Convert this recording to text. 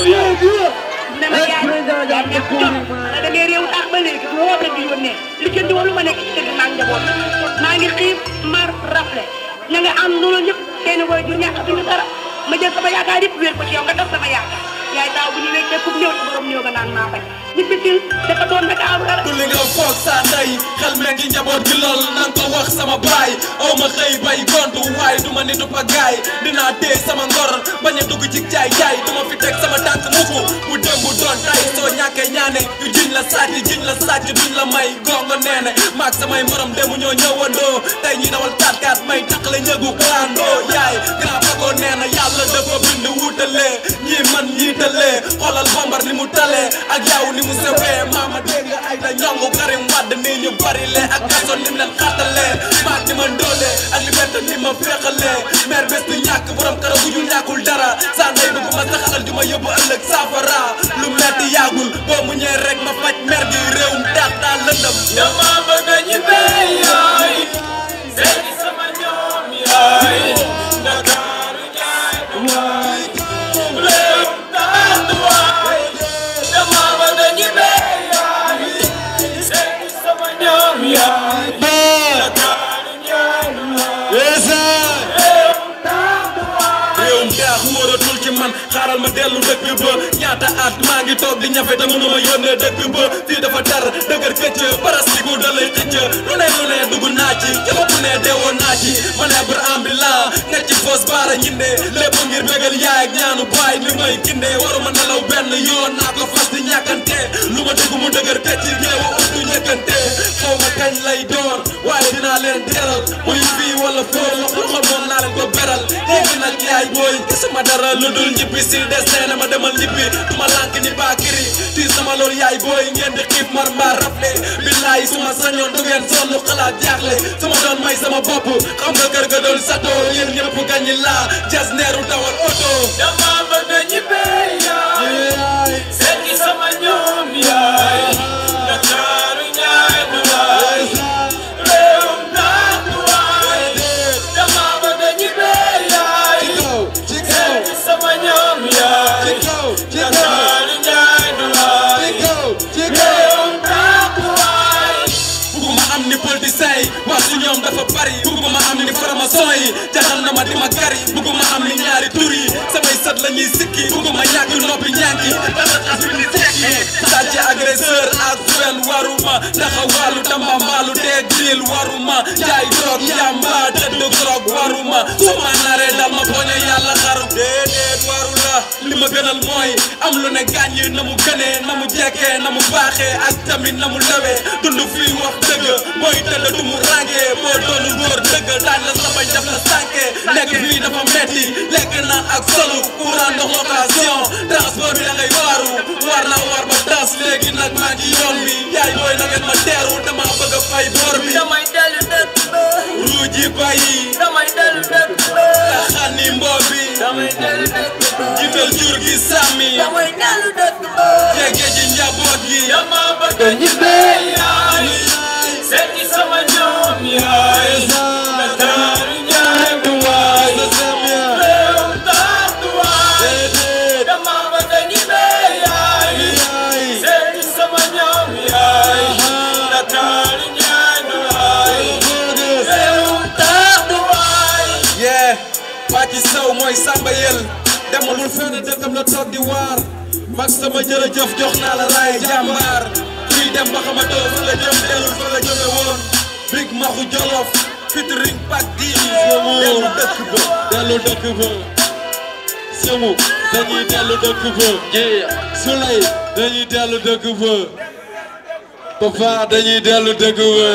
ne ma yaay yaa ñàkk jom da ngay réew tax ba léegi bu woote di yónnee li kenn di woo lu ma nekk ci kër gi maa ngi njaboot maa ngi xiif mar rafle ña nga am loolu ñëpp seen waajur ñàkk duñu dara ma jël sama yaakaar yëpp wéer ko ci yow nga def sama yaakaar yaay taaw bu ñu weccee ku néew ci borom néew ga naan maa bañ nit bisil dafa doon Dakar dara du li nga foog sa ndey xel me ngi njaboot gi lool nanga ko wax sama baay aw ma xëy bay gontu waaye du ma nitu pagaay dinaa téye sama ngor bañ a dugg ci jaay jaay du ma fi teg sama tànk mukk bu démb doon tay soo ñàkkee ñaane yu jiñ la sàcc duñ la may gongo neene maag samay morom démb ñoo ñëwandoo tey ñi dawal 4-4 may taqale ñëgu kalandoo yaay grand bagoo nee na yàlla dafa bind wuutalee ñii man ñii talee xoolal bombar ni mu talee ak yaw ni mu sewee maama dégg nga ay da ñongu Karim Wade nii ñu bari lee ak kason ni mu leen xattalee maag ni ma ndoolee ak liberté ni ma féexalee maire bés du ñàkk borom kara bu ñu ñàkkul dara saa ndey bëgg ma saxalal di ma yóbbu ëllëg saafara lu metti yàggul boo mu ñëwee rek ma faj mer gi réewum daax daal lëndëm dama bëgg ñibbee yaay seeti sama ñoom yaay Ndakaaru ñaay waay réewum daax waay dama bëgg ñibbee yaay seeti sama ñoom yaay Ndakaaru ñaay réewum daax wóoratul ci man xaaral ma dellu dëkk ba ñaata at maa ngi toog di ñafe te mënuma yónnee dëkk ba fii dafa tar dëgër këcc parastiku da lay xëcc lu ne dugg naa ci jama bu ne deewoon naa ci ma ne bër ambulant nga ci foos baara ñinde lépp ngir bégal yaay ak ñaanu baay li may ginde waruma nelaw benn yoon naa ko fas di ñàkkante lu ma dugg mu dëgër këcc géewu ut du ñëkkante xaw ma kañ lay doon waaye dinaa leen teral muy fii wala foo loxo moom naa leen ko beral léegi nag yaay booy gisuma dara lu dul ñibbi si des nee na ma demal ñibbi duma lànk ni baakiri tii sama loolu yaay booy ngeen di xiif mar mbaa rafle billaay suma sañoon du ngeen sonn xalaat jaaxle sama doon may sama bopp xam nga kër ga doon sato yéen ñëpp gañi laa jas neeru dawal oto dama bëgg ñibbee yaay seeti sama ñoom yaay Ndakaaru ñaay waay réewum daax waay dama bëgg ñibbee yaay seeti sama ñoom yaay Ndakaaru ñaay waay réewum daax waay bugguma am ni politicien yi wax su ñoom dafa bari bugguma am ni franc-maçon yi jaxal na ma di ma gari bugguma am ni ñaari tur yi samay sët la ñuy sikki bugguma ñàkk noppi ñànki sàcc agresseur ak fen waruma taxawaalu damba mbaalu teeg diil waruma jaay droog yamba tëdd droog waruma su ma naree dal ma poñe yàlla xaru déedéet waru la li ma gënal mooy am lu ne gàññi na mu gënee na mu jekkee na mu baaxee ak tamit na mu lewee dund fii wax dëgg mooy tëdd du mu rànkee boo doonu góor dëgg daañ la sa bañ def la sànke lekk fii dafa metti lekk naan ak solu courant ndox location transport bi da ngay waaru war na war ba tas léegi nag maa ngi yoon bi yaay booy na ngeen ma teeru dama bëgg a fay boor bi damay dellu dëkk ba ruuji bayi damay dellu dëkk ba taxani mboo bi damay dellu dëkk ba jiital jur gi sàmmi damay dellu dëkk ba jege ji njaboot gi dama bëgg ñibbee yaay seeti sama ñoom yaay Ndakaaru ñaay waay réewum daax waay dama bëgg ñibbee yaay seeti sama ñoom yaay Ndakaaru ñaay waay réewum daax waay yee Pàcci Sow mooy Samba Yel demul fenn dëkkam la toog di waar mag sama jërëjëf jox naa la raay jàmbaar kuy dem ba xamatoo fa la jëm delul fa la jóge woon Big Maxu Jolof featuring Pac D dellu dëkk ba Semu dañuy dellu dëkk ba Souley dañuy dellu dëkk ba Papa dañuy dellu dëkk ba